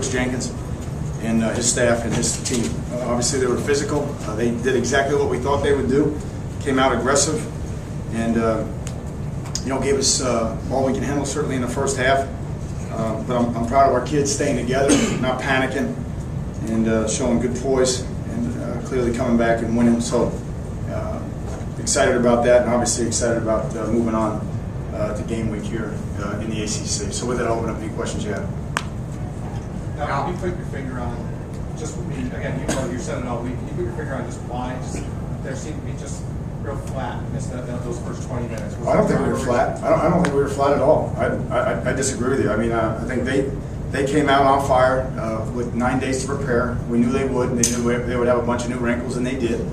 Coach Jenkins and his staff and his team. Obviously, they were physical. They did exactly what we thought they would do. Came out aggressive, and gave us all we can handle. Certainly in the first half. But I'm proud of our kids staying together, not panicking, and showing good poise, and clearly coming back and winning. So excited about that, and obviously excited about moving on to game week here in the ACC. So with that, I'll open up any questions you have. Now, can you put your finger on, just again, you said it all week, can you put your finger on just why there seemed to be just real flat in those first 20 minutes? I don't think we were flat. I don't think we were flat at all. I disagree with you. I mean, I think they came out on fire with 9 days to prepare. We knew they would. They knew they would have a bunch of new wrinkles, and they did.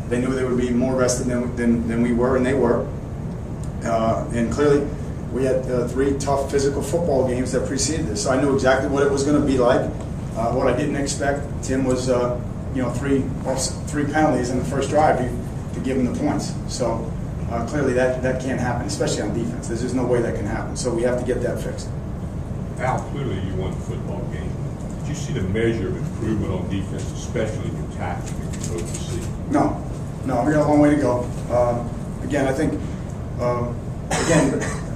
They knew they would be more rested than we were, and they were. And clearly, we had 3 tough physical football games that preceded this. So I knew exactly what it was going to be like. What I didn't expect, Tim, was 3 penalties in the first drive to give them the points. So clearly that can't happen, especially on defense. There's just no way that can happen. So we have to get that fixed. Al, clearly you won the football game. Did you see the measure of improvement on defense, especially in your tackling that you're supposed to see? No, we got a long way to go. Again, I think,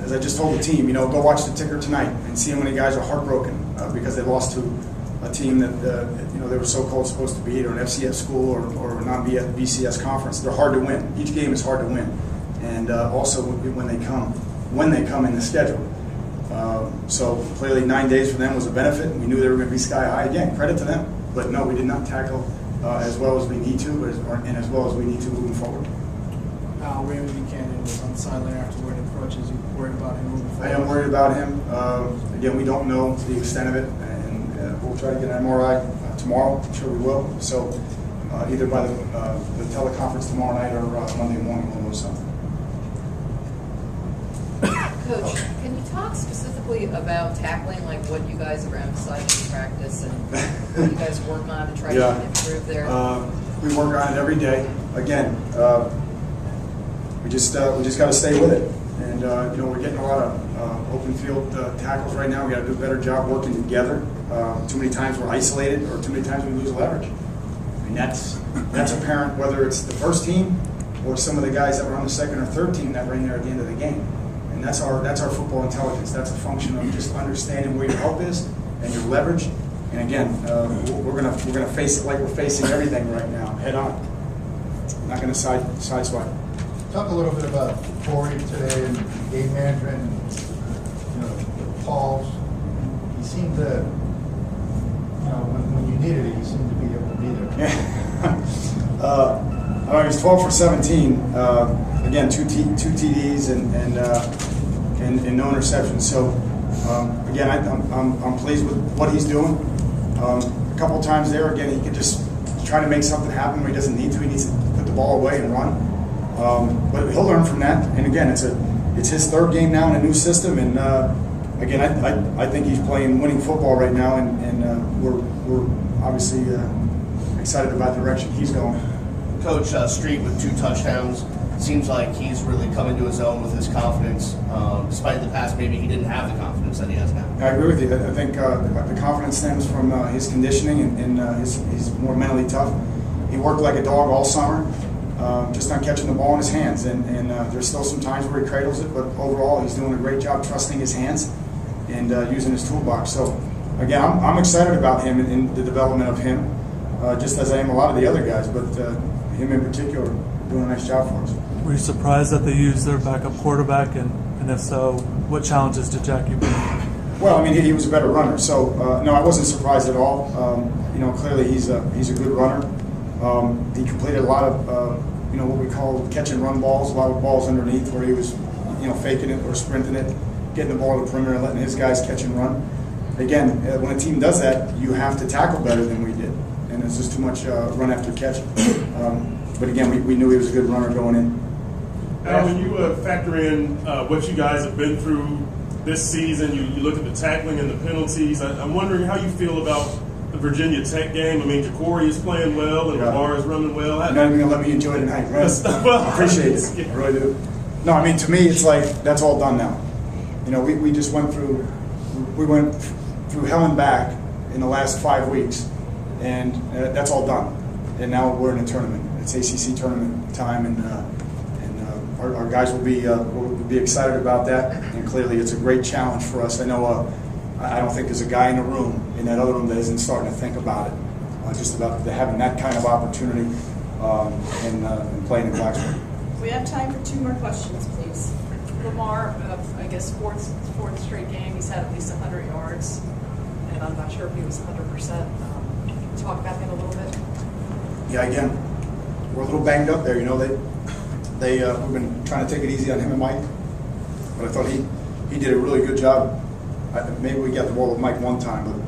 as I just told the team, go watch the ticker tonight and see how many guys are heartbroken because they lost to a team that they were so-called supposed to beat, or an FCS school, or a non-BCS conference. They're hard to win. Each game is hard to win, and also when they come in the schedule. So clearly 9 days for them was a benefit. We knew they were going to be sky high. Again, credit to them. But no, we did not tackle as well as we need to, and as well as we need to moving forward. Raymond Buchanan was on the sideline afterward and approaches. You worried about him moving forward? I am worried about him. Again, we don't know the extent of it, and we'll try to get an MRI tomorrow. I'm sure we will. So either by the teleconference tomorrow night or Monday morning, we'll know something. Coach, can you talk specifically about tackling, like what you guys are emphasizing in practice and what you guys work on to try to improve there? We work on it every day. Again, we just got to stay with it. And we're getting a lot of open field tackles right now. We got to do a better job working together. Too many times we're isolated, or too many times we lose leverage. I mean, that's apparent whether it's the first team or some of the guys that were on the second or third team that were in there at the end of the game. And that's our football intelligence. That's a function of just understanding where your help is and your leverage. And again, we're gonna face it like we're facing everything right now, head on. Not gonna sideswipe. Talk a little bit about Corey today and game management and Paul's. He seemed to, when you needed it, he seemed to be able to be there. Yeah. He was 12 for 17. Again, two TDs and no interceptions. So again, I'm pleased with what he's doing. A couple of times there, again, he could just try to make something happen where he doesn't need to. He needs to put the ball away and run. But he'll learn from that. And again, it's his third game now in a new system. And again, I think he's playing winning football right now. And we're obviously excited about the direction he's going. Coach, Street with 2 touchdowns. Seems like he's really come into his own with his confidence. Despite the past, maybe he didn't have the confidence that he has now. I agree with you. I think the confidence stems from his conditioning and he's more mentally tough. He worked like a dog all summer, just on catching the ball in his hands. And there's still some times where he cradles it, but overall he's doing a great job trusting his hands and using his toolbox. So again, I'm excited about him and the development of him, just as I am a lot of the other guys, but him in particular doing a nice job for us. Were you surprised that they used their backup quarterback, and if so, what challenges did Jackie bring? Well, I mean, he was a better runner, so no, I wasn't surprised at all. Clearly he's a good runner. He completed a lot of what we call catch and run balls, a lot of balls underneath where he was faking it or sprinting it, getting the ball to the perimeter and letting his guys catch and run. Again, when a team does that, you have to tackle better than we did, and there's just too much run after catch. But again, we knew he was a good runner going in. Now, when you factor in what you guys have been through this season, you look at the tackling and the penalties. I'm wondering how you feel about the Virginia Tech game. I mean, Ja'Cory is playing well and Lamar is running well. You're not even going to let me enjoy tonight, right? Well, I appreciate it. I really do. No, I mean, to me, it's like that's all done now. We just went through hell and back in the last 5 weeks, and that's all done. And now we're in a tournament. It's ACC tournament time, and our guys will be excited about that. And clearly, it's a great challenge for us. I know I don't think there's a guy in the room, in that other room, that isn't starting to think about it, just about having that kind of opportunity and playing in Blacksburg. We have time for 2 more questions, please. Lamar, I guess fourth straight game, he's had at least 100 yards, and I'm not sure if he was 100%. Talk about him a little bit. Yeah, again, we're a little banged up there. You know, we've been trying to take it easy on him and Mike, but I thought he did a really good job. Maybe we got the ball with Mike one time, but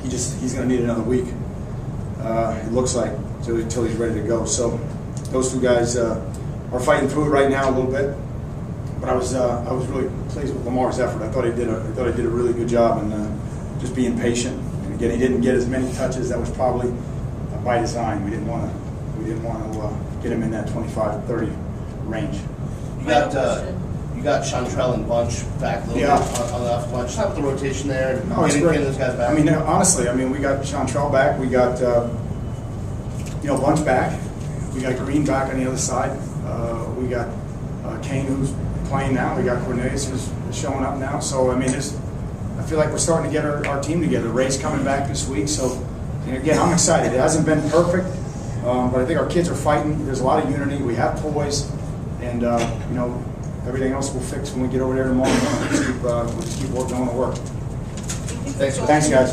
he's going to need another week. It looks like until he's ready to go. So those 2 guys are fighting through it right now a little bit. But I was really pleased with Lamar's effort. I thought he did a really good job, and just being patient. And again, he didn't get as many touches. That was probably by design. We didn't want to get him in that 25-30 range. You got Chantrell and Bunch back a little bit on the left. Bunch. How about the rotation there? And Oh, it's great. Getting those guys back. I mean, honestly, we got Chantrell back. We got Bunch back. We got Green back on the other side. We got Kane, who's playing now. We got Cornelius, who's showing up now. So I feel like we're starting to get our team together. Ray's coming back this week. So and again, I'm excited. It hasn't been perfect, but I think our kids are fighting. There's a lot of unity. We have toys, and everything else we'll fix when we get over there tomorrow. We'll just keep working on the work. Thanks, Thanks, guys.